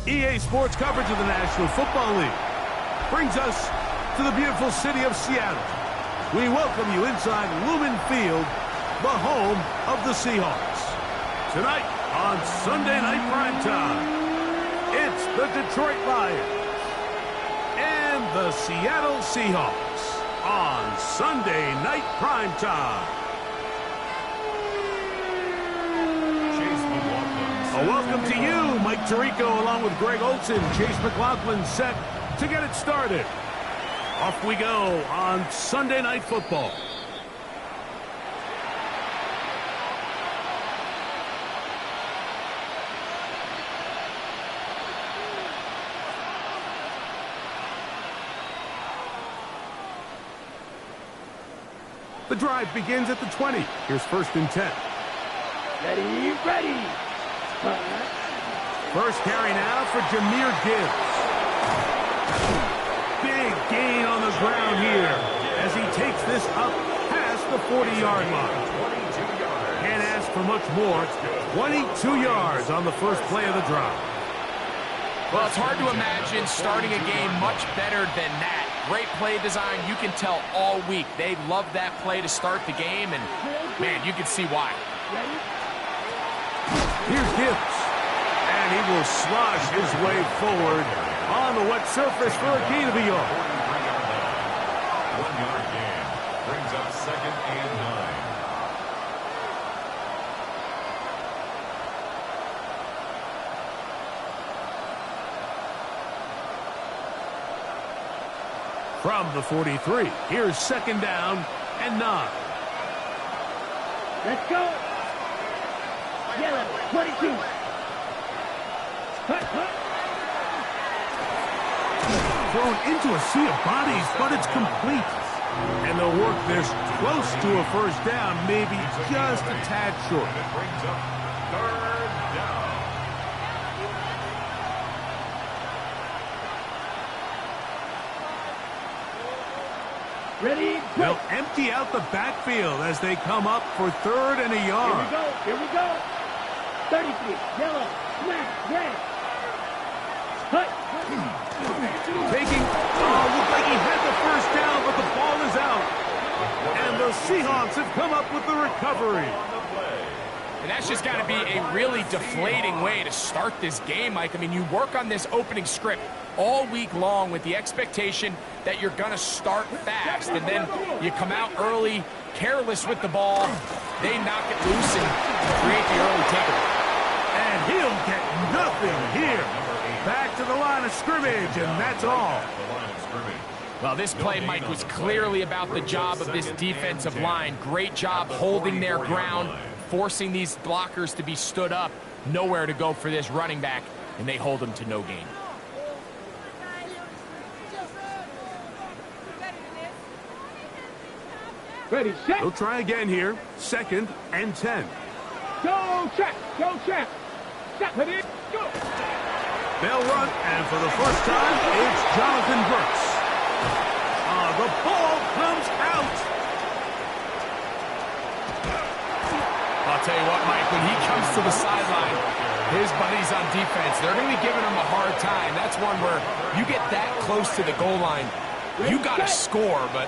EA Sports coverage of the National Football League brings us to the beautiful city of Seattle. We welcome you inside Lumen Field, the home of the Seahawks. Tonight on Sunday Night Primetime, it's the Detroit Lions and the Seattle Seahawks on Sunday Night Primetime. A welcome to you, Mike Tirico, along with Greg Olson. Chase McLaughlin set to get it started. Off we go on Sunday Night Football. The drive begins at the 20. Here's 1st and 10. Ready. First carry now for Jahmyr Gibbs. Big gain on the ground here as he takes this up past the 40-yard line. Can't ask for much more. 22 yards on the first play of the drive. Well, it's hard to imagine starting a game much better than that. Great play design. You can tell all week they love that play to start the game, and, man, you can see why. Here's Gibbs, and he will slosh his way forward on the wet surface for a gain of a yard. 1-yard gain brings up 2nd and 9. From the 43, here's 2nd down and 9. Let's go. Yellow, 22. Thrown into a sea of bodies, but it's complete. And they'll work this close to a 1st down, maybe just a tad short. It brings up 3rd down. Ready, They'll empty out the backfield as they come up for 3rd and a yard. Here we go. 33, yellow, smash, red. Taking, looked like he had the 1st down, but the ball is out. And the Seahawks have come up with the recovery. And that's just got to be a really deflating way to start this game, Mike. I mean, you work on this opening script all week long with the expectation that you're going to start fast, and then you come out early, careless with the ball. They knock it loose and create the early takeaway. And he'll get nothing here. Back to the line of scrimmage, and that's all. Well, this play, Mike, was clearly about the job of this defensive line. Great job holding their ground, forcing these blockers to be stood up. Nowhere to go for this running back, and they hold him to no gain. Ready, set. He'll try again here. 2nd and 10. Go, check. Set, ready, go. They'll run, and for the first time, it's Jonathan Brooks. The ball comes out. I'll tell you what, Mike, when he comes to the sideline, his buddies on defense, they're going to be giving him a hard time. That's one where you get that close to the goal line, you got to score, but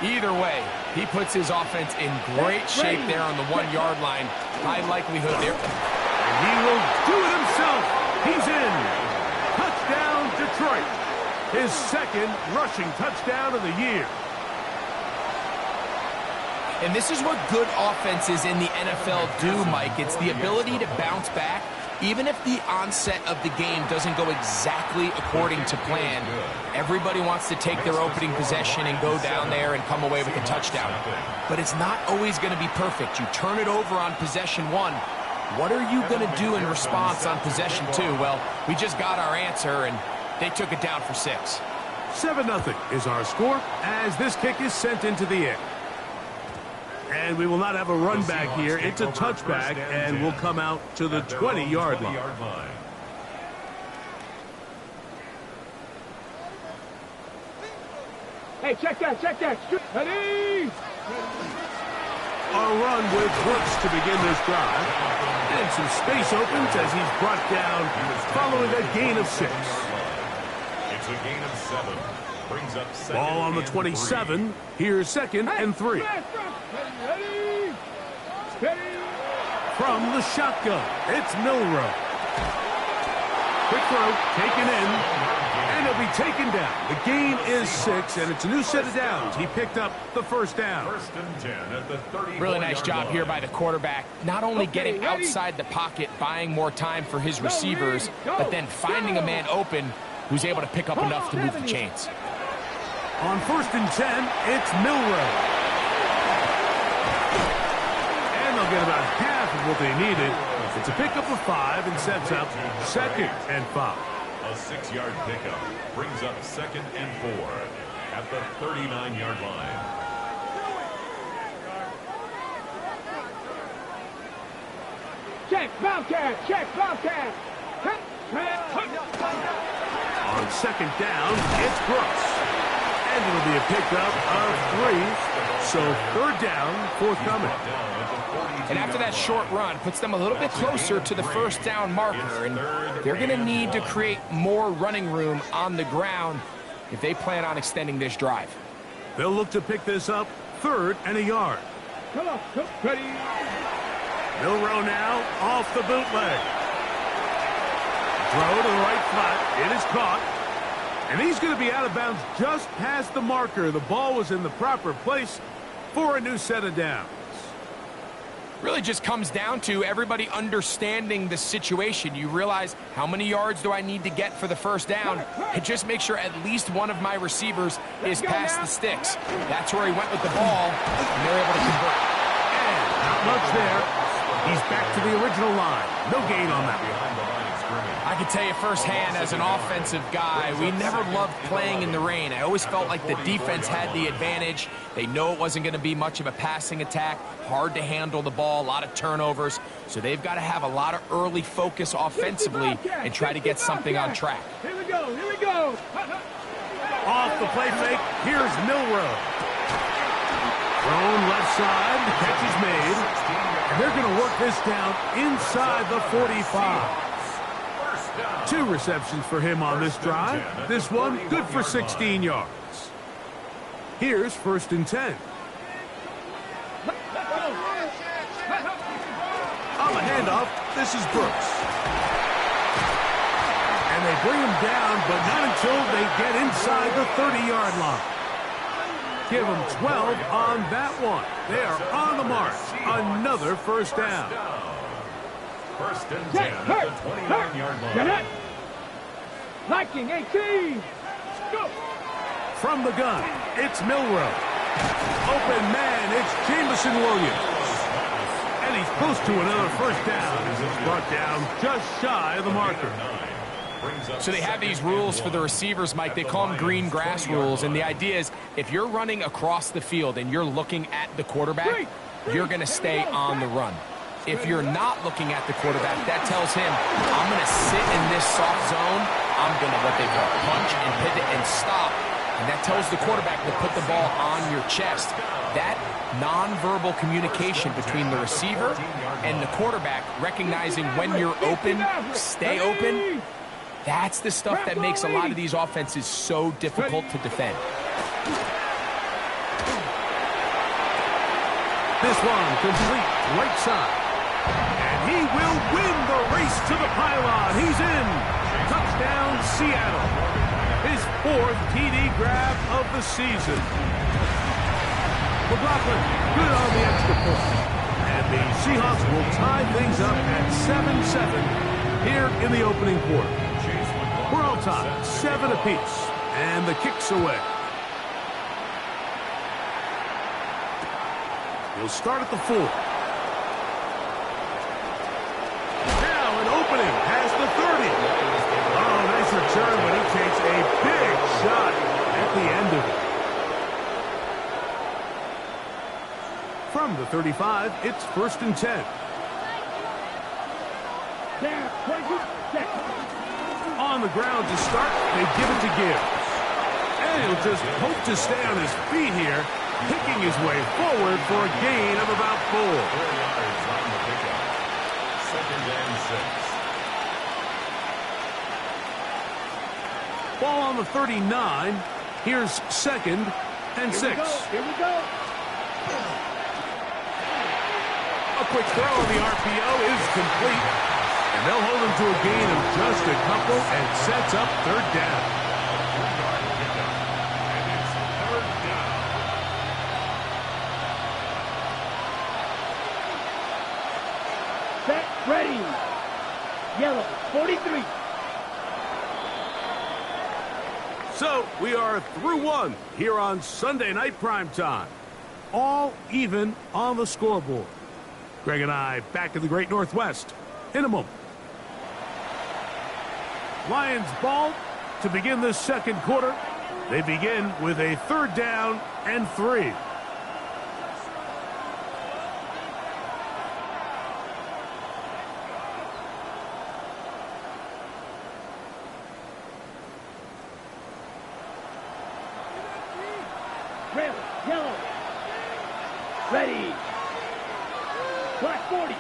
either way, he puts his offense in great shape there on the 1-yard line. High likelihood there. And he will do it himself. He's in. Touchdown, Detroit. His 2nd rushing touchdown of the year. And this is what good offenses in the NFL do, Mike. It's the ability to bounce back, even if the onset of the game doesn't go exactly according to plan. Everybody wants to take their opening possession and go down there and come away with a touchdown. But it's not always going to be perfect. You turn it over on possession 1. What are you going to do in response on possession 2? Well, we just got our answer, and they took it down for 6. 7-0 is our score as this kick is sent into the air. And we will not have a run back here. It's a touchback, and we'll come out to the 20-yard line. Hey, check that. Ready? a run with Brooks to begin this drive. And some space opens as he's brought down following a gain of 6. It's a gain of 7. Brings up second. Ball on the 27. Here's 2nd and 3. From the shotgun, it's Milroe. Quick throw, taken in, and he'll be taken down. The gain is 6, and it's a new set of downs. He picked up the first down. 1st and 10 at the 30. Really nice job here by the quarterback. Not only getting outside the pocket, buying more time for his receivers, but then finding a man open who's able to pick up enough to move the chains. On 1st and 10, it's Milroe. And they'll get about half of what they needed. It's a pickup of 5 and sets up 2nd and 5. A 6-yard pickup brings up 2nd and 4 at the 39-yard line. Check, Bobcat, check, Bobcat. On 2nd down, it's Brooks. And it'll be a pickup of 3. So 3rd down, forthcoming. And after that short run, puts them a little bit closer to the 1st down marker. And they're going to need to create more running room on the ground if they plan on extending this drive. They'll look to pick this up 3rd and a yard. Come on, ready. Milroe now off the bootleg. Throw to the right flat. It is caught. And he's going to be out of bounds just past the marker. The ball was in the proper place for a new set of downs. Really just comes down to everybody understanding the situation. You realize, how many yards do I need to get for the 1st down? And just make sure at least one of my receivers is past the sticks. That's where he went with the ball, and they're able to convert. And not much there. He's back to the original line. No gain on that one. I can tell you firsthand, as an offensive guy, we never loved playing in the rain. I always felt like the defense had the advantage. They know it wasn't going to be much of a passing attack, hard to handle the ball, a lot of turnovers. So they've got to have a lot of early focus offensively and try to get something on track. Here we go, here we go. Off the play fake, here's Milroe. Thrown left side, the catch is made. And they're going to work this down inside the 45. 2 receptions for him on this drive. This one good for 16 yards. Here's 1st and 10. On the handoff, this is Brooks. And they bring him down, but not until they get inside the 30-yard line. Give them 12 on that one. They are on the mark. Another 1st down. 1st and 10 at the 29-yard line. Liking 18. Go. From the gun, it's Milroe. Open man, it's Jamison Williams. And he's close to another 1st down as it's brought down just shy of the marker. So they have these rules for the receivers, Mike. They call them green grass rules. And the idea is, if you're running across the field and you're looking at the quarterback, you're going to stay on the run. If you're not looking at the quarterback, that tells him, I'm going to sit in this soft zone. I'm going to what they call punch and pivot and stop. And that tells the quarterback to put the ball on your chest. That nonverbal communication between the receiver and the quarterback, recognizing when you're open, stay open, that's the stuff that makes a lot of these offenses so difficult to defend. This one complete right side. And he will win the race to the pylon. He's in. Touchdown, Seattle. His 4th TD grab of the season. McLaughlin, good on the extra point. And the Seahawks will tie things up at 7-7 here in the opening quarter. We're all tied, 7 apiece. And the kick's away. He'll start at the 4. Now an opening past the 30. Oh, nice return, but he takes a big shot at the end of it. From the 35, it's 1st and 10. On the ground to start, they give it to Gibbs. And he'll just hope to stay on his feet here picking his way forward for a gain of about 4. 4 yards on the pickup. 2nd and 6. Ball on the 39. Here's 2nd and 6. Here we go. A quick throw on the RPO is complete. And they'll hold him to a gain of just a couple and sets up 3rd down. And it's 3rd down. Set, ready. Yellow, 43. So we are through one here on Sunday Night Primetime. All even on the scoreboard. Greg and I back in the Great Northwest in a moment. Lions ball to begin this 2nd quarter. They begin with a 3rd down and 3. Red, yellow. Ready. Black 40.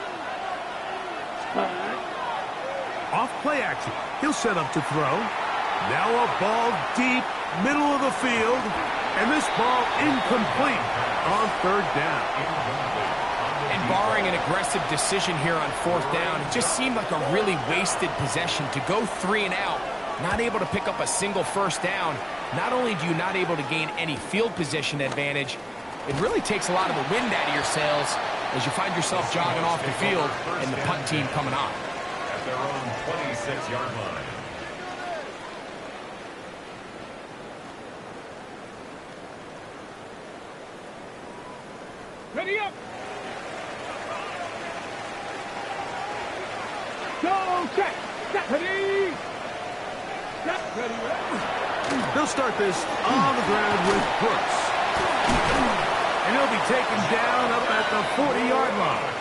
Spot. Off play action. He'll set up to throw. Now a ball deep, middle of the field. And this ball incomplete on 3rd down. And barring an aggressive decision here on 4th down, it just seemed like a really wasted possession to go 3 and out, not able to pick up a single 1st down. Not only do you not able to gain any field position advantage, it really takes a lot of the wind out of your sails as you find yourself jogging off the field and the punt team coming on. At their own 26-yard line. Ready up. Go, check. Set, ready. Set, ready. They'll start this on the ground with Brooks. And he'll be taken down up at the 40-yard line.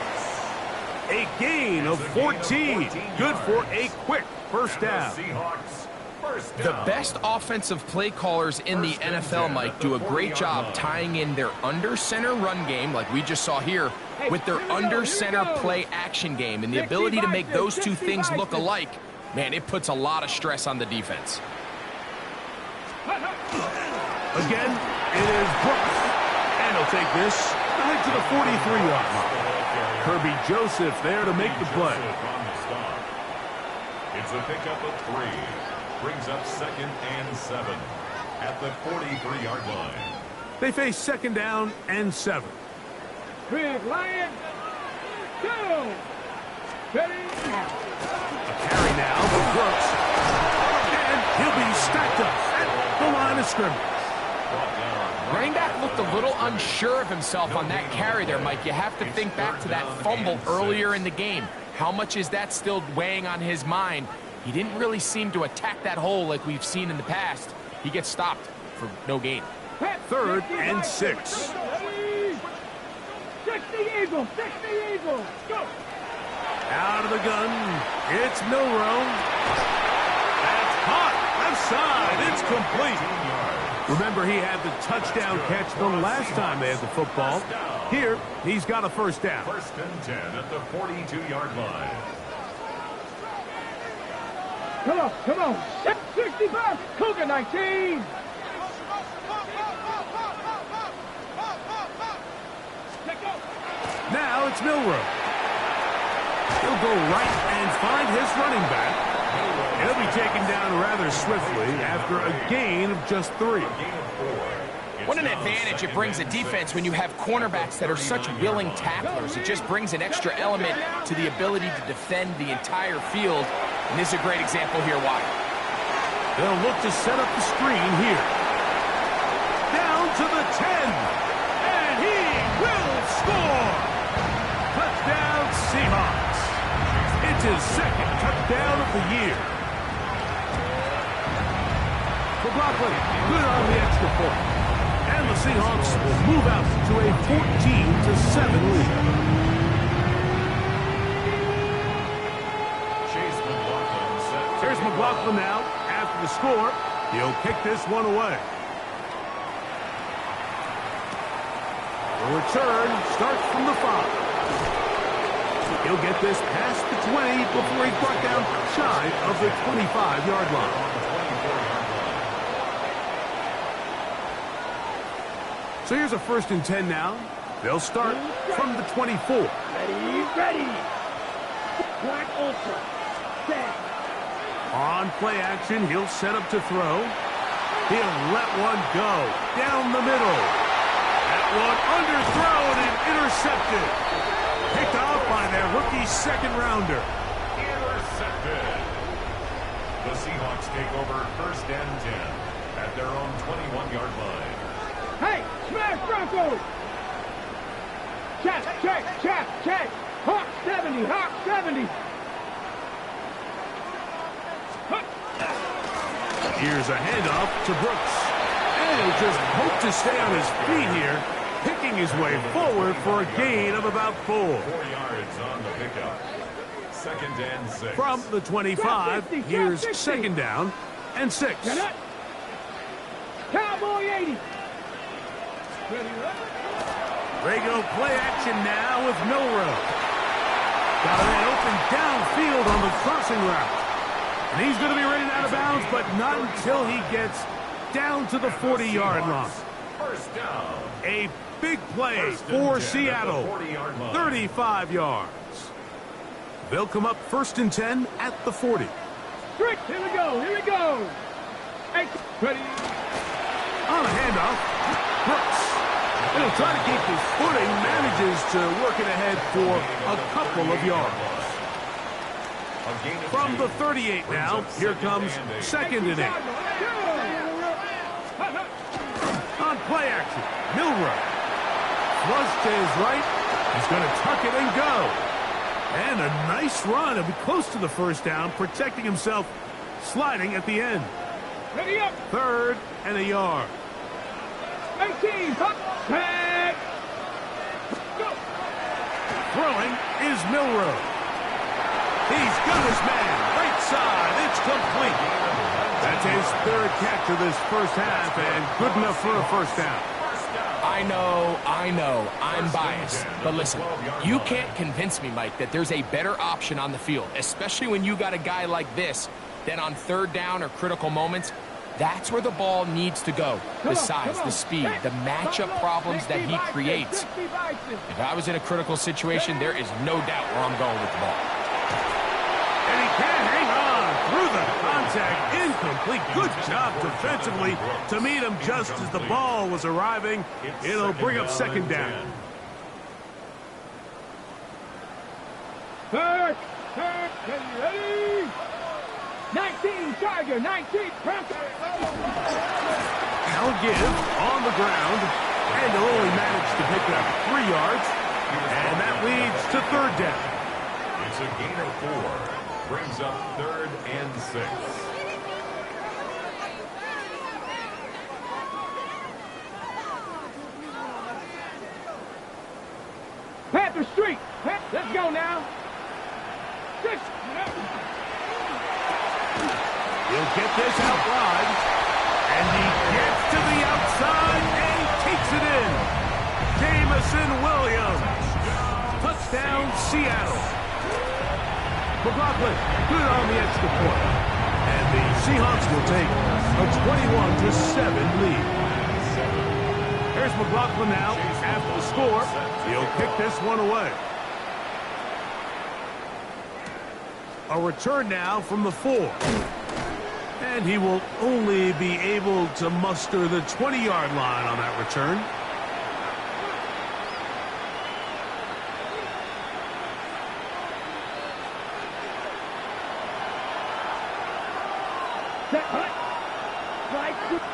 A gain of 14. Good for a quick 1st down. Seahawks, 1st The down. best offensive play callers in the NFL, Mike, do a great job tying in their under-center run game, like we just saw here, with their under-center play action game. And the ability to make those two things look alike, man, it puts a lot of stress on the defense. Again, it is Brooks. And he'll take this back to the 43-yard line. Kirby Joseph there to make the play. It's a pickup of 3. Brings up 2nd and 7 at the 43-yard line. They face 2nd down and 7. Red Lion. Go. Ready. A carry now for Brooks. And he'll be stacked up at the line of scrimmage. Running back looked a little unsure of himself on that carry there, Mike. You have to think back to that fumble earlier in the game. How much is that still weighing on his mind? He didn't really seem to attack that hole like we've seen in the past. He gets stopped for no gain. 3rd and 6. 60 Eagles. 60 Eagles. Go. Out of the gun. It's Milrow. That's caught. Left side. It's complete. Remember, he had the touchdown catch the last time they had the football. Here, he's got a 1st down. 1st and 10 at the 42-yard line. Come on. 65. Cougar 19. Now it's Milrow. He'll go right and find his running back. He'll be taken down rather swiftly after a gain of just 3. What an advantage it brings a defense when you have cornerbacks that are such willing tacklers. It just brings an extra element to the ability to defend the entire field. And this is a great example here why. They'll look to set up the screen here. Down to the 10. And he will score. Touchdown Seahawks. It's his 2nd touchdown of the year. McLaughlin, good on the extra point. And the Seahawks will move out to a 14-7 lead. Here's McLaughlin now. After the score, he'll kick this one away. Return starts from the 5. He'll get this past the 20 before he's brought down shy of the 25-yard line. So here's a 1st and 10 now. They'll start from the 24. Ready. Black Ultra. Set. On play action, he'll set up to throw. He'll let one go down the middle. That one underthrown and intercepted. Picked off by their rookie 2nd-rounder. Intercepted. The Seahawks take over 1st and 10 at their own 21-yard line. Hey, smash Broncos! Check. Hawk 70. Here's a handoff to Brooks. And he'll just hope to stay on his feet here, picking his way forward for a gain of about 4. 4 yards on the pickup. 2nd and 6. From the 25, here's 2nd down and 6. Cowboy 80. They go play action now with Milrow. Got a man open downfield on the crossing route. And he's going to be rated out of bounds, but not until he gets down to the 40-yard line. 1st down. A big play for Seattle. 35 yards. They'll come up 1st and 10 at the 40. Strict, here we go. Hey, ready. On a handoff, Brooks. He'll try to keep his footing, manages to work it ahead for a couple of yards. From the 38 now, here comes 2nd and 8. On play action, Milrow. Flush to his right. He's going to tuck it and go. And a nice run. He'll be close to the 1st down, protecting himself, sliding at the end. Ready up. 3rd and a yard. 18. Tag. Go. Throwing is Milrow. He's got his man. Right side. It's complete. That's his 3rd catch of this 1st half, and good enough for a 1st down. I know, I'm biased. But listen, you can't convince me, Mike, that there's a better option on the field, especially when you got a guy like this, that on 3rd down or critical moments, that's where the ball needs to go. The size, the speed, the matchup problems that he creates. If I was in a critical situation, there is no doubt where I'm going with the ball. And he can't hang on through the contact. Incomplete. Good job defensively to meet him just as the ball was arriving. It'll bring up 2nd down. Third, ready. 19, Tiger, 19, Panther. Now give on the ground, and he'll only manage to pick up 3 yards, and that leads to 3rd down. It's a gain of 4. Brings up 3rd and 6. Panther Street. Let's go now. He'll get this out wide, and he gets to the outside and takes it in. Jamison Williams. Touchdown, Seattle. McLaughlin, good on the extra point. And the Seahawks will take a 21-7 lead. Here's McLaughlin now. After the score, he'll kick this one away. A return now from the 4. And he will only be able to muster the 20-yard line on that return.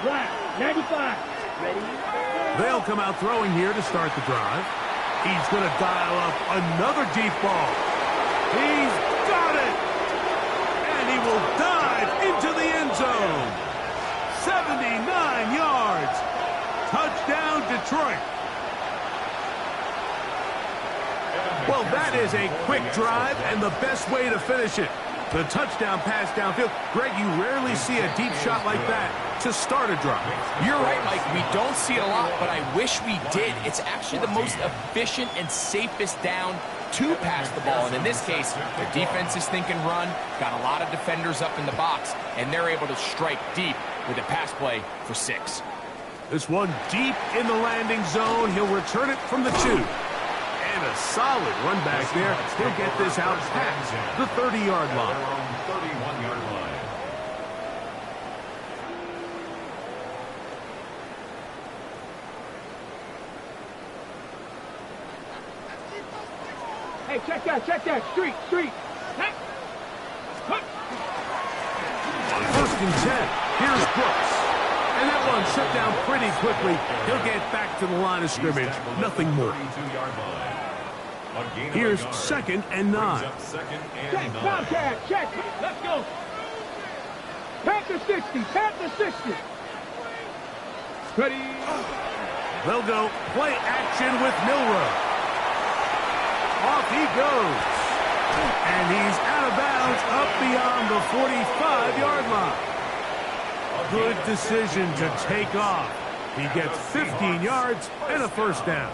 Right, 95. Ready? They'll come out throwing here to start the drive. He's going to dial up another deep ball. He's got it! And he will dive into the end zone. 79 yards. Touchdown, Detroit. Well, that is a quick drive and the best way to finish it. The touchdown pass downfield. Greg, you rarely see a deep shot like that to start a drive. You're right, Mike. We don't see it a lot, but I wish we did. It's actually the most efficient and safest down to pass the ball. And in this case, the defense is thinking run, got a lot of defenders up in the box, and they're able to strike deep with a pass play for 6. This one deep in the landing zone. He'll return it from the 2. And a solid run back there. He'll get this out past the 30-yard line. 31-yard line. Hey, check that. Street. Hey. On 1st and 10, here's Brooks. And that one shut down pretty quickly. He'll get back to the line of scrimmage. Nothing more. Here's 2nd and 9. Check, Bobcat, check. Let's go. Panther 60. Ready. They'll go play action with Milroe. Off he goes. And he's out of bounds up beyond the 45-yard line. Good decision to take off. He gets 15 yards and a 1st down.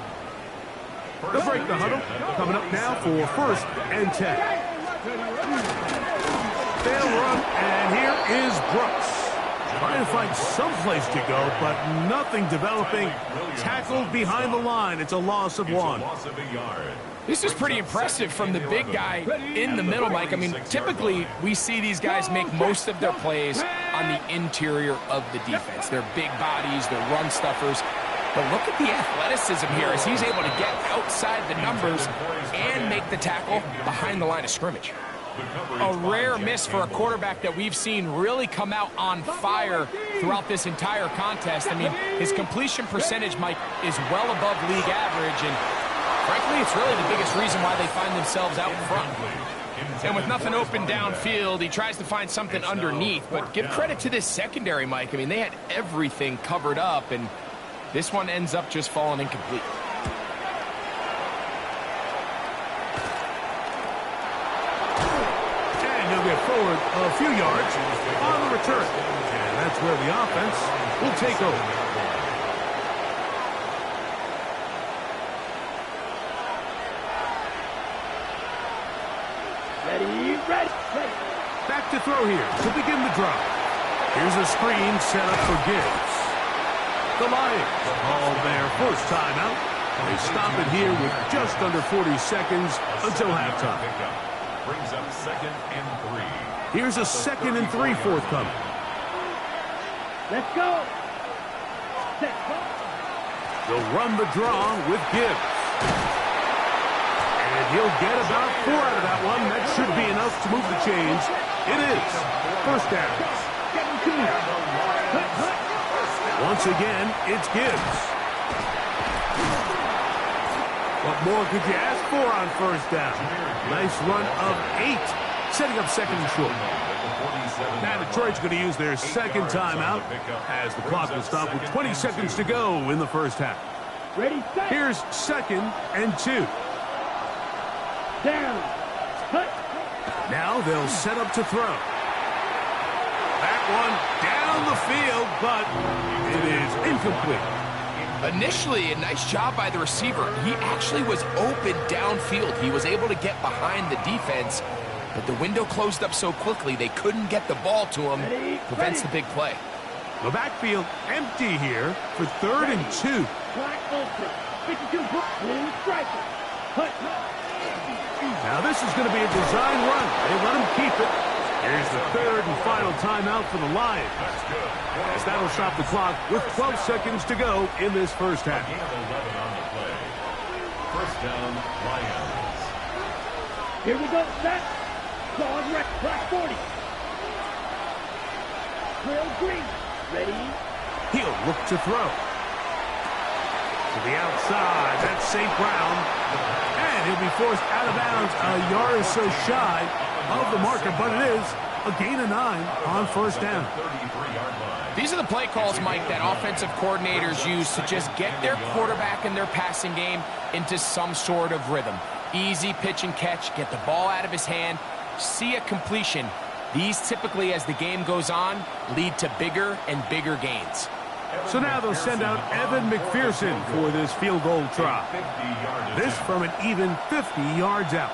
They'll break the huddle. Coming up now for 1st and 10. They'll run, and here is Brooks. Trying to find some place to go, but nothing developing. Tackled behind the line. It's a loss of 1. This is pretty impressive from the big guy in the middle, Mike. I mean, typically we see these guys make most of their plays on the interior of the defense. They're big bodies, they're run stuffers. But look at the athleticism here as he's able to get outside the numbers and make the tackle behind the line of scrimmage. A rare miss for a quarterback that we've seen really come out on fire throughout this entire contest. I mean, his completion percentage, Mike, is well above league average, and frankly, it's really the biggest reason why they find themselves out front. And with nothing open downfield, he tries to find something underneath. But give credit to this secondary, Mike. I mean, they had everything covered up, and this one ends up just falling incomplete. And he'll get forward a few yards on the return. And that's where the offense will take over. Ready. Back to throw here to begin the drive. Here's a screen set up for Gibbs. The Lions call their first timeout. They stop it here with just under 40 seconds until halftime. Brings up 2nd and 3. Here's a 2nd and 3 forthcoming. Let's go. They'll run the draw with Gibbs. And he'll get about 4 out of that one. That should be enough to move the chains. It is 1st down. Once again, it's Gibbs. What more could you ask for on 1st down? Nice run of 8, setting up 2nd and short. Now Detroit's going to use their 2nd timeout as the clock will stop with 20 seconds to go in the 1st half. Ready, set. Here's 2nd and 2. Down. Now they'll set up to throw. That one down the field, but it is incomplete. Initially, a nice job by the receiver. He actually was open downfield. He was able to get behind the defense, but the window closed up so quickly they couldn't get the ball to him. Prevents the big play. The backfield empty here for 3rd and 2. Now this is going to be a design run. They let him keep it. Here's the 3rd and final timeout for the Lions. As that'll stop the clock with 12 seconds to go in this 1st half. 1st down, Lions. Here we go, set. Dog wreck, black 40. Will Green, ready. He'll look to throw. To the outside, that's St. Brown. And he'll be forced out of bounds a yard or so shy of the marker, but it is a gain of 9 on 1st down. These are the play calls, Mike, that offensive coordinators use to just get their quarterback and their passing game into some sort of rhythm. Easy pitch and catch, get the ball out of his hand, see a completion, these typically, as the game goes on, lead to bigger and bigger gains. So now they'll send out Evan McPherson for this field goal try. This from an even 50 yards out.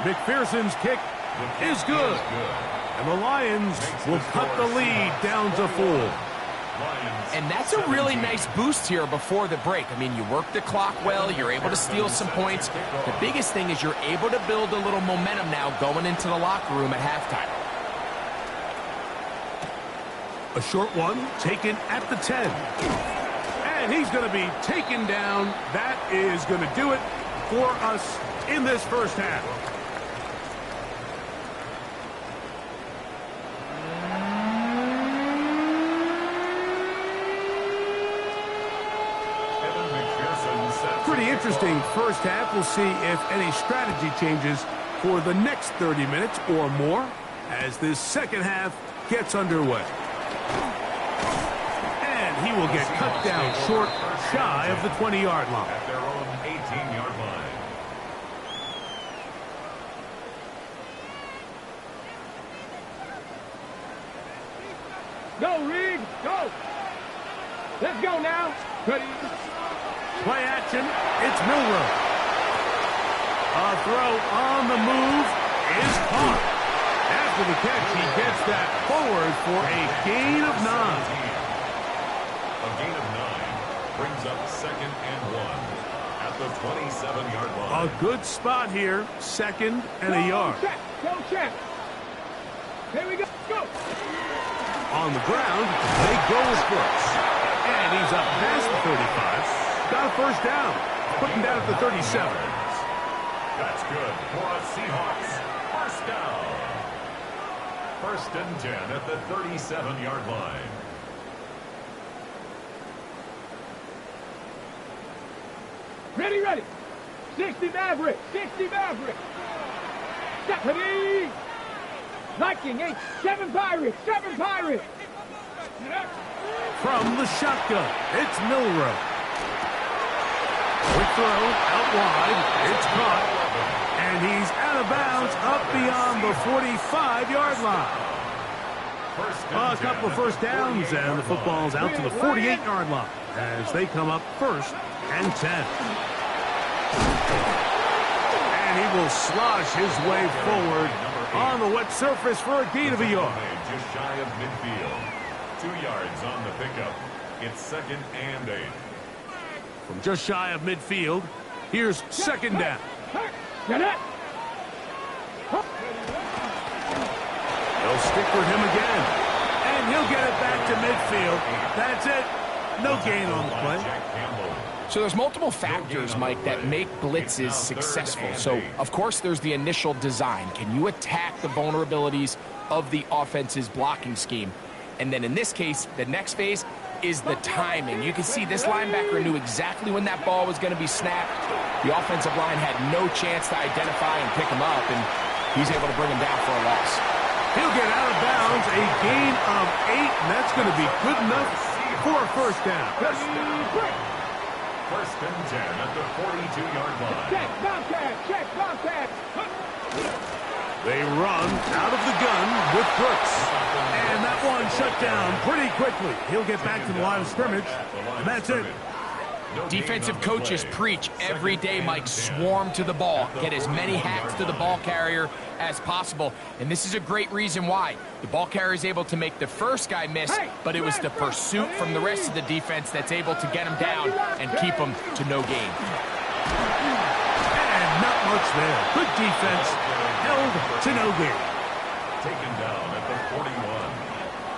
McPherson's kick is good. And the Lions will cut the lead down to 4. And that's a really nice boost here before the break. I mean, you work the clock well, you're able to steal some points. The biggest thing is you're able to build a little momentum now going into the locker room at halftime. A short one taken at the 10. And he's going to be taken down. That is going to do it for us in this first half. Pretty interesting first half. We'll see if any strategy changes for the next 30 minutes or more as this second half gets underway. And he will get cut down short, shy of the 20-yard line. At their own 18-yard line. Go, Reed, go. Let's go now. Ready. Play action. It's Milroe. A throw on the move is caught. After the catch, he gets that forward for a gain of 9. A gain of 9 brings up 2nd and 1 at the 27-yard line. A good spot here. 2nd and a yard. Check. Go check. Here we go. Go. On the ground, they go with Brooks. And he's up past the 35. Got a first down. Putting down at the 37. That's good for a Seahawks first down. 1st and 10 at the 37-yard line. Ready. 60 Maverick. 60 Maverick. Ready. Viking 8. 7 Pirates. 7 Pirates. From the shotgun, it's Milroe. Quick throw out wide. It's caught. And he's out of bounds up beyond the 45-yard line. A couple of first downs, and the football's out to the 48-yard line as they come up 1st and 10. And he will slosh his way forward on the wet surface for a gain of a yard. Just shy of midfield. 2 yards on the pickup. It's 2nd and 8. From just shy of midfield, here's 2nd down. Get it. They'll stick with him again. And he'll get it back to midfield. That's it. No gain on the play. So there's multiple factors, Mike, that make blitzes successful. So, of course, there's the initial design. Can you attack the vulnerabilities of the offense's blocking scheme? And then in this case, the next phase is the timing. You can see this linebacker knew exactly when that ball was going to be snapped. The offensive line had no chance to identify and pick him up, and he's able to bring him down for a loss. He'll get out of bounds, a gain of 8, and that's going to be good enough for a first down. 1st and 10 at the 42-yard line. Check, Bobcat. They run out of the gun with Brooks. And that one shut down pretty quickly. He'll get back to the line of scrimmage, and that's it. Defensive coaches preach every day, Mike, swarm to the ball. Get as many hacks to the ball carrier as possible. And this is a great reason why. The ball carrier is able to make the first guy miss, but it was the pursuit from the rest of the defense that's able to get him down and keep him to no gain. And not much there. Good defense, held to no gain. Taken down at the 41.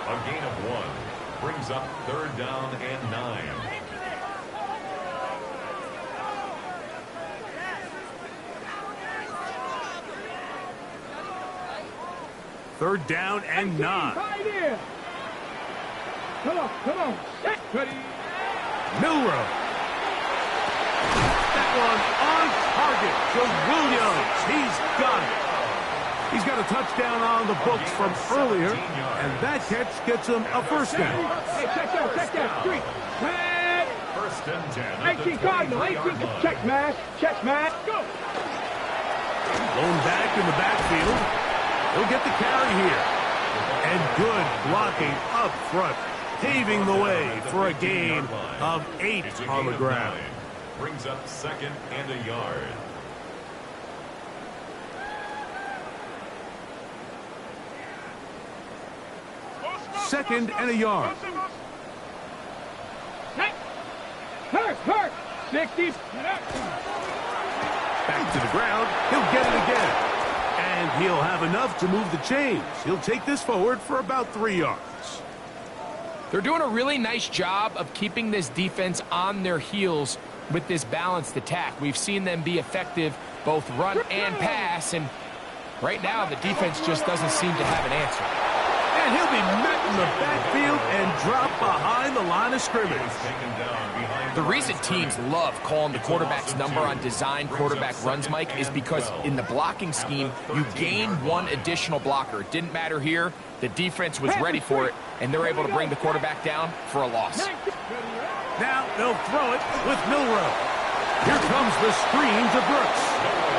A gain of 1 brings up 3rd down and 9. Third down and 9. Come on. Ready. Milroe. That one on target to Williams. He's got it. He's got a touchdown on the books from earlier, and that catch gets him a first down. Hey, check that. 3. 1st and 10. 18 Cardinal. 18. Check, man. Go. Blown back in the backfield. He'll get the carry here. And good blocking up front, paving the way for a gain of 8 on the ground. Brings up 2nd and a yard. Second and a yard. Hurt! 60. Back to the ground. He'll get it again. And he'll have enough to move the chains. He'll take this forward for about 3 yards. They're doing a really nice job of keeping this defense on their heels with this balanced attack. We've seen them be effective both run and pass, and right now the defense just doesn't seem to have an answer. And he'll be met in the backfield and dropped behind the line of scrimmage. The reason teams love calling the quarterback's number on design quarterback runs, Mike, is because in the blocking scheme, you gain one additional blocker. It didn't matter here. The defense was ready for it, and they're able to bring the quarterback down for a loss. Now they'll throw it with Milrow. Here comes the screen to Brooks.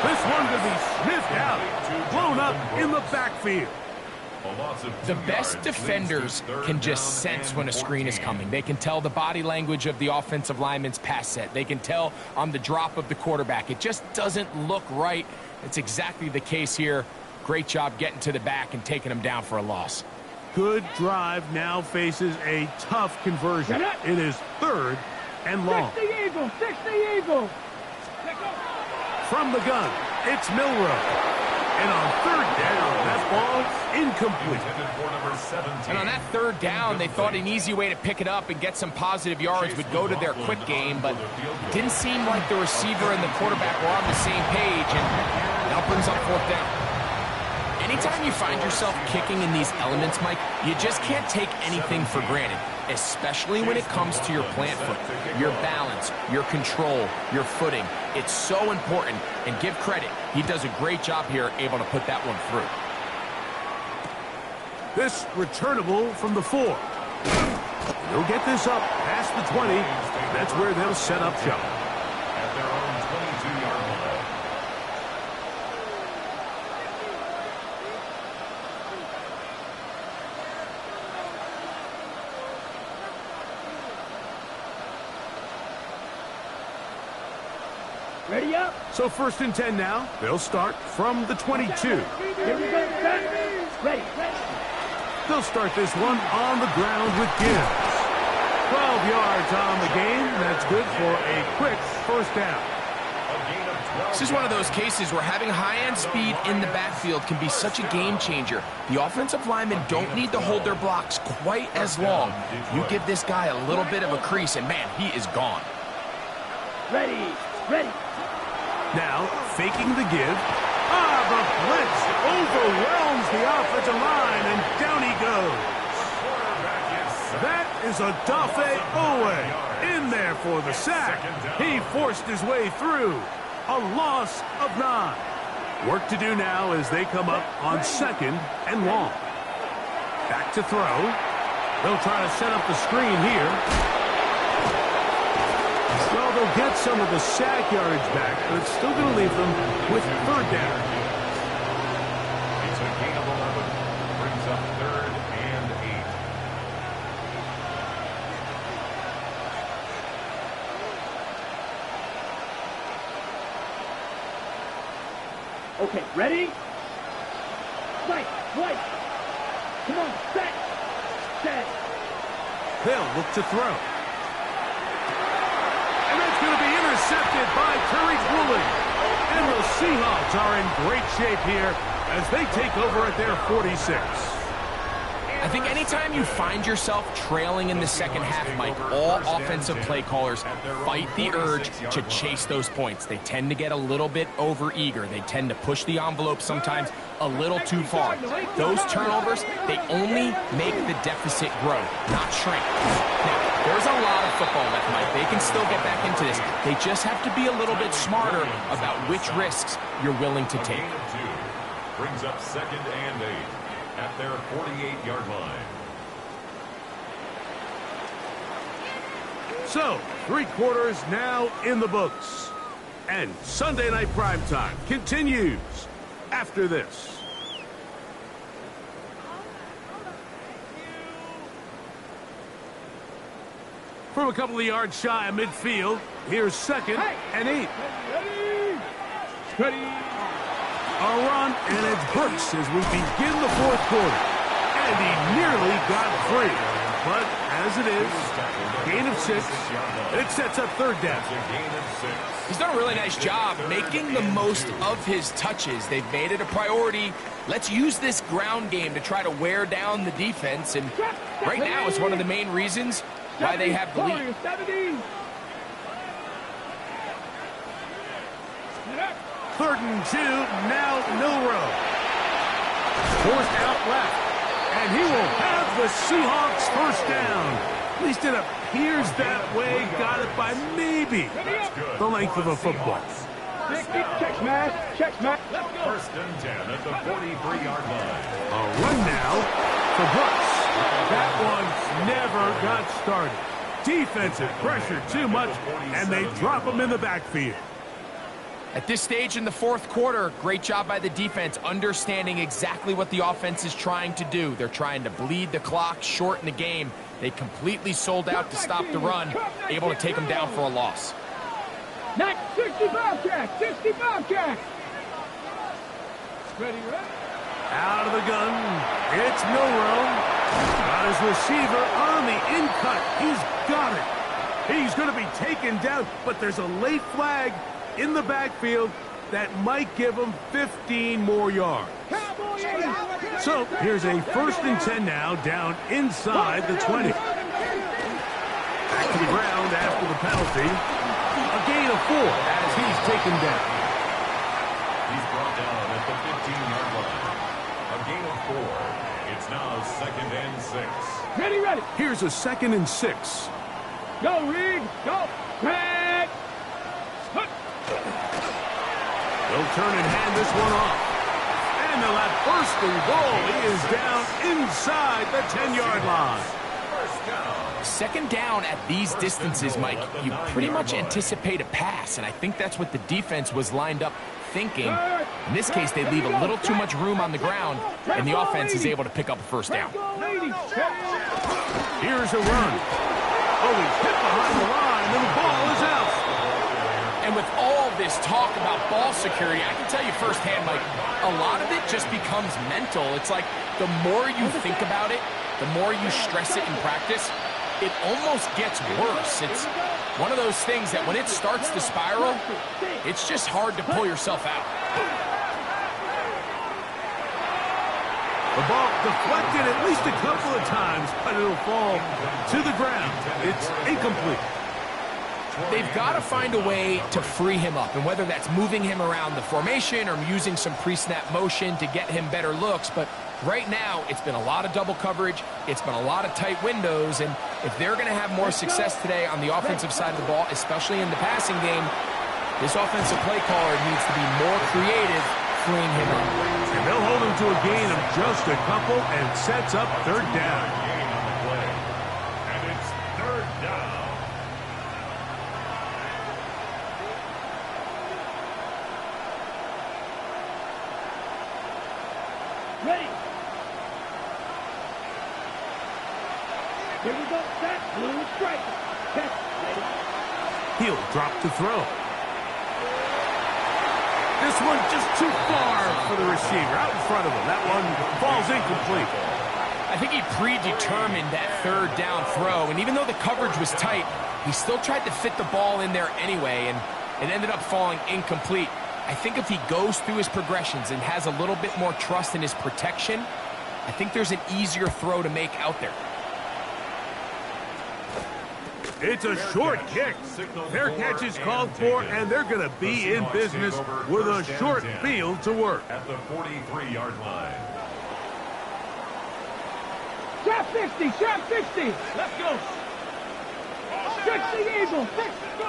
This one to be sniffed out, blown up in the backfield. The best defenders can just sense when a screen is coming. They can tell the body language of the offensive lineman's pass set. They can tell on the drop of the quarterback. It just doesn't look right. It's exactly the case here. Great job getting to the back and taking them down for a loss. Good drive now faces a tough conversion. It is 3rd and long. 60 Eagles. From the gun, it's Milrow. And on 3rd down, that ball incomplete. And on that 3rd down, they thought an easy way to pick it up and get some positive yards would go to their quick game, but it didn't seem like the receiver and the quarterback were on the same page, and now brings up 4th down. Anytime you find yourself kicking in these elements, Mike, you just can't take anything for granted, especially when it comes to your plant foot, your balance, your control, your footing. It's so important, and give credit. He does a great job here, able to put that one through. This returnable from the 4. They'll get this up past the 20. That's where they'll set up shop. At their own 22-yard line. Ready up. So 1st and 10 now. They'll start from the 22. Here we go. Ready. They'll start this one on the ground with Gibbs. 12 yards on the game. That's good for a quick 1st down. This is one of those cases where having high-end speed in the backfield can be such a game changer. The offensive linemen don't need to hold their blocks quite as long. You give this guy a little bit of a crease, and man, he is gone. Ready. Now, faking the give. The blitz overwhelms the offensive line, and down he goes. That is a Dafe Owe in there for the sack. He forced his way through. A loss of 9. Work to do now as they come up on 2nd and long. Back to throw. They'll try to set up the screen here. Well, they'll get some of the sack yardage back, but it's still going to leave them with 3rd down. It's a gain of 11. Brings up 3rd and 8. Okay, ready? Right. Come on, set. They'll look to throw. And that's going to be intercepted by Tariq Woolen. And the Seahawks are in great shape here as they take over at their 46. I think anytime you find yourself trailing in the 2nd half, Mike, all offensive play callers fight the urge to chase those points. They tend to get a little bit over-eager. They tend to push the envelope sometimes a little too far. Those turnovers, they only make the deficit grow, not shrink. Now, there's a lot of football left, Mike. They can still get back into this. They just have to be a little bit smarter about which risks you're willing to take. Brings up 2nd and 8 at their 48-yard line. So, 3 quarters now in the books. And Sunday Night Primetime continues after this. From a couple of yards shy of midfield, here's 2nd and 8. Ready. A run, and it's Brooks as we begin the 4th quarter. And he nearly got free. But as it is, gain of 6, and it sets up 3rd down. He's done a really nice job making the most of his touches. They've made it a priority. Let's use this ground game to try to wear down the defense. And right now it's one of the main reasons why they have the lead. 3rd and 2, now Milrow. Forced out left, and he will have the Seahawks 1st down. At least it appears that way. Got it by maybe the length of a football. Check smash. Check smash. 1st and 10 at the 43-yard line. A run now for Brooks. That one never got started. Defensive pressure too much, and they drop him in the backfield. At this stage in the 4th quarter, great job by the defense, understanding exactly what the offense is trying to do. They're trying to bleed the clock, shorten the game. They completely sold out to stop the run, able to take them down for a loss. 65 jack, 65 jack. Ready, ready. Out of the gun, it's Milrow. Got his receiver on the in-cut. He's got it. He's going to be taken down, but there's a late flag in the backfield that might give him 15 more yards. So here's a 1st and 10 now, down inside the 20. Back to the ground after the penalty. A gain of 4 as he's taken down. He's brought down at the 15-yard line. A gain of 4. It's now 2nd and 6. Ready, ready. Here's a 2nd and 6. Go, Reed. Go. Red. They'll turn and hand this one off. And they'll have 1st and goal. He is down inside the 10-yard line. 2nd down at these distances, Mike, you pretty much anticipate a pass, and I think that's what the defense was lined up thinking. In this case, they leave a little too much room on the ground, and the offense is able to pick up a 1st down. Here's a run. Oh, he's hit behind the line, and the ball is out. And with all this talk about ball security, I can tell you firsthand, Mike, a lot of it just becomes mental. It's like the more you think about it, the more you stress it in practice, it almost gets worse. It's one of those things that when it starts to spiral, it's just hard to pull yourself out. The ball deflected at least a couple of times, but it'll fall to the ground. It's incomplete. They've got to find a way to free him up, and whether that's moving him around the formation or using some pre-snap motion to get him better looks, but right now it's been a lot of double coverage, it's been a lot of tight windows, and if they're going to have more success today on the offensive side of the ball, especially in the passing game, this offensive play caller needs to be more creative freeing him up. And they'll hold him to a gain of just a couple and sets up 3rd down. And it's 3rd down. Ready. Here we go. Set. Blue strike. Check. Ready. He'll drop to throw. This one just too far for the receiver. Out in front of him. That one falls incomplete. I think he predetermined that 3rd down throw, and even though the coverage was tight, he still tried to fit the ball in there anyway, and it ended up falling incomplete. I think if he goes through his progressions and has a little bit more trust in his protection, I think there's an easier throw to make out there. It's a short kick. Fair catch is called for, and they're going to be in business with a short field to work. At the 43-yard line. Shot 50. Shot 50. Let's go. 60 Eagle. 6. Go.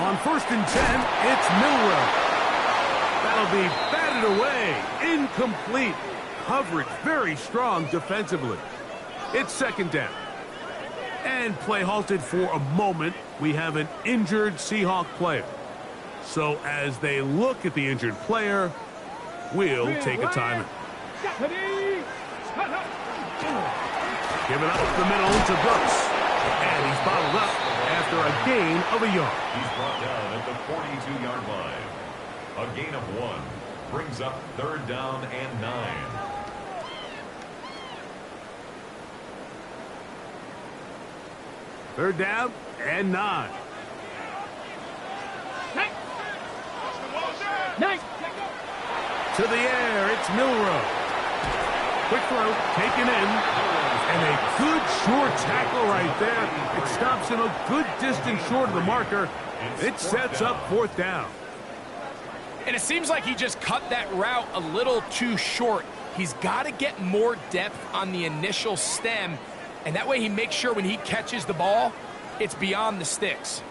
On 1st and 10, it's Milrow. That'll be batted away. Incomplete. Coverage very strong defensively. It's 2nd down. And play halted for a moment. We have an injured Seahawk player. So as they look at the injured player, will take a timeout. Giving up the middle to Brooks. And he's bottled up after a gain of a yard. He's brought down at the 42-yard line. A gain of 1 brings up 3rd down and 9. Third down and 9. To the air, it's Milroe. Quick throw, taken in. And a good short tackle right there. It stops him a good distance short of the marker. It sets up 4th down. And it seems like he just cut that route a little too short. He's got to get more depth on the initial stem, and that way he makes sure when he catches the ball, it's beyond the sticks.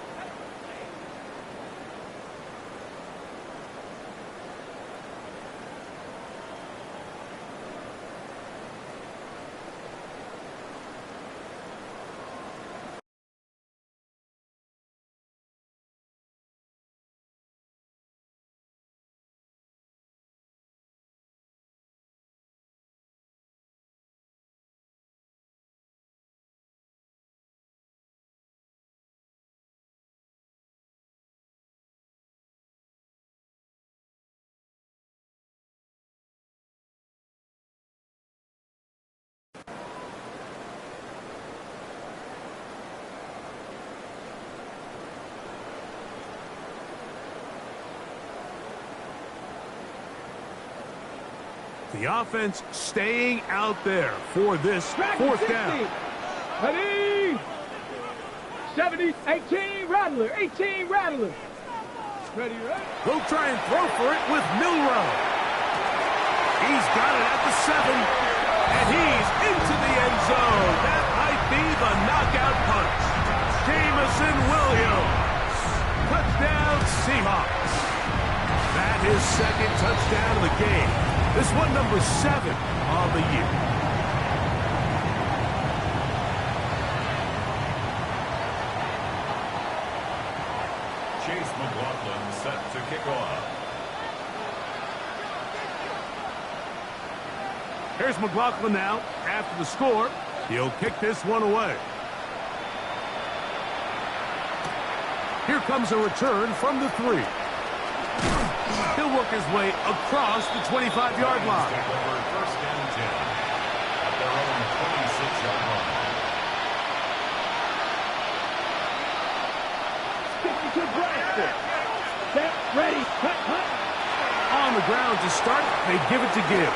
The offense staying out there for this 4th down. Ready? 70, 18, Rattler, 18, Rattler. Ready, right? They'll try and throw for it with Milroe. He's got it at the 7, and he's into the end zone. That might be the knockout punch. Jamison Williams. Touchdown, Seahawks. That is 2nd touchdown of the game. This one number 7 on the year. Chase McLaughlin set to kick off. Here's McLaughlin now. After the score, he'll kick this one away. Here comes a return from the 3. He'll work his way across the 25-yard line. Take over 1st and 10 at their own 26-yard line. 52 Bradford. Set, ready, cut, cut. On the ground to start, they give it to Gibbs.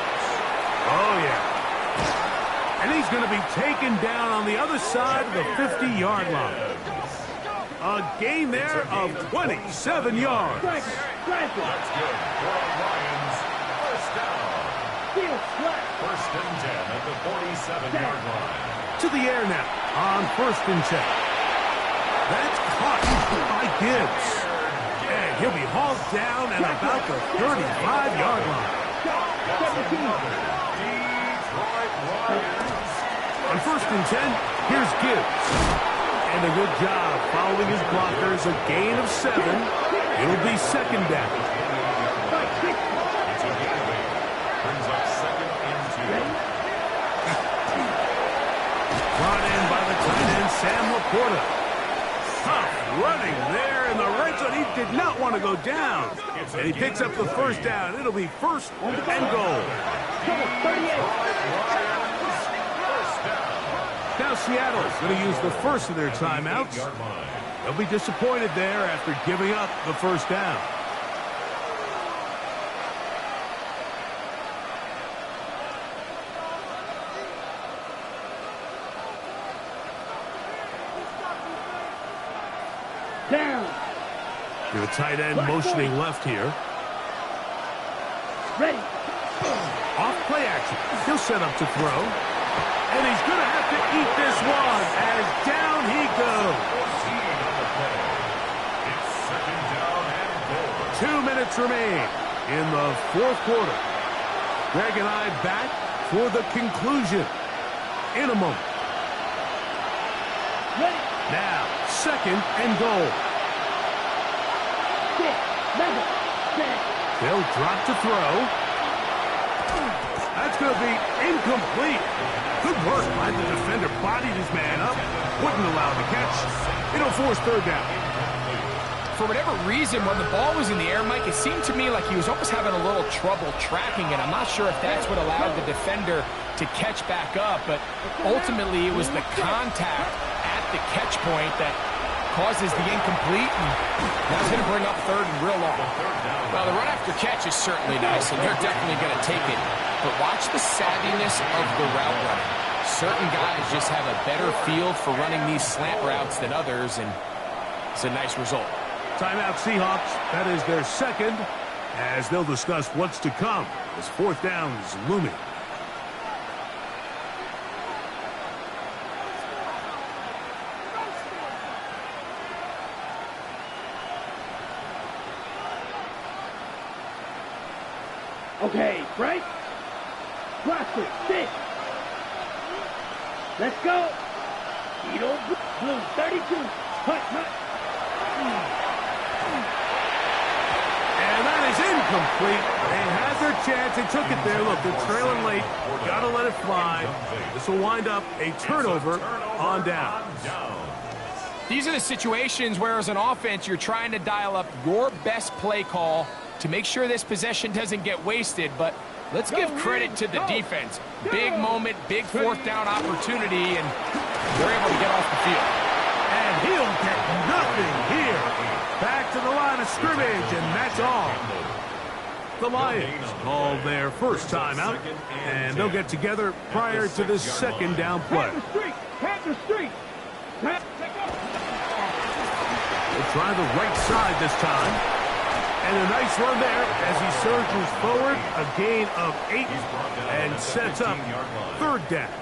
Oh, yeah. And he's going to be taken down on the other side of the 50-yard line. A gain there of 27 yards. That's good for the Lions. 1st down. 1st and 10 at the 47-yard line. To the air now on 1st and 10. That's caught by Gibbs. And he'll be hauled down at about the 35-yard line. Detroit Lions. On 1st and 10, here's Gibbs. And a good job following his blockers. A gain of 7. It'll be 2nd down. It's a gain of 8. Brings up 2nd and 2. Brought in by the tight end, Sam Laporta. Tough running there in the red zone. He did not want to go down. And he picks up the 1st down. It'll be 1st and goal. Now Seattle's going to use the first of their timeouts. They'll be disappointed there after giving up the 1st down. Down. The tight end motioning left here. Ready. Off play action. He'll set up to throw. And he's going to have to eat this one as down he goes. 2 minutes remain in the 4th quarter. Greg and I back for the conclusion in a moment. Now, 2nd and goal. They'll drop to throw. That's going to be incomplete. Good work by the defender. Bodied his man up. Wouldn't allow the catch. It'll force third down. For whatever reason, when the ball was in the air, Mike, it seemed to me like he was almost having a little trouble tracking it. I'm not sure if that's what allowed the defender to catch back up, but ultimately it was the contact at the catch point that causes the incomplete, and that's going to bring up third and real long. Well, the run after catch is certainly nice, and they're definitely going to take it. But watch the savviness of the route running. Certain guys just have a better feel for running these slant routes than others, and it's a nice result. Timeout Seahawks. That is their second, as they'll discuss what's to come as fourth down is looming. Okay, right? Roster, sit. Let's go. Edo Blue, 32. Hut. And that is incomplete. They had their chance. They took it there. Look, they're trailing late. Got to let it fly. This will wind up a turnover on down. These are the situations where, as an offense, you're trying to dial up your best play call to make sure this possession doesn't get wasted. But let's give credit to the defense. Big moment, big fourth down opportunity, and they're able to get off the field. And he'll get nothing here. Back to the line of scrimmage, and that's all. The Lions called their first timeout, and they'll get together prior to this second down play. Panther Street. They'll try the right side this time. And a nice run there as he surges forward, a gain of 8, and sets up third down.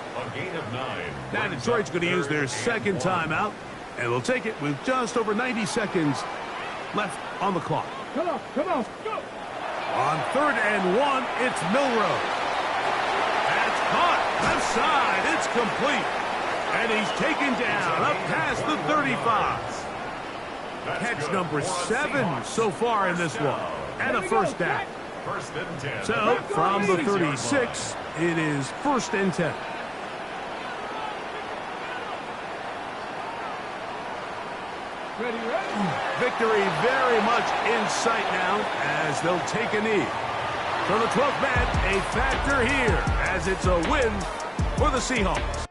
Now Detroit's going to use their second timeout, and they'll take it with just over 90 seconds left on the clock. Come on, go. On 3rd and 1, it's Milroe. That's caught. Left side, it's complete. And he's taken down up past the 35. Catch number 7 so far in this one. And a first down. So, from the 36, it is 1st and 10. Ready. Victory very much in sight now as they'll take a knee. From the 12th man, a factor here as it's a win for the Seahawks.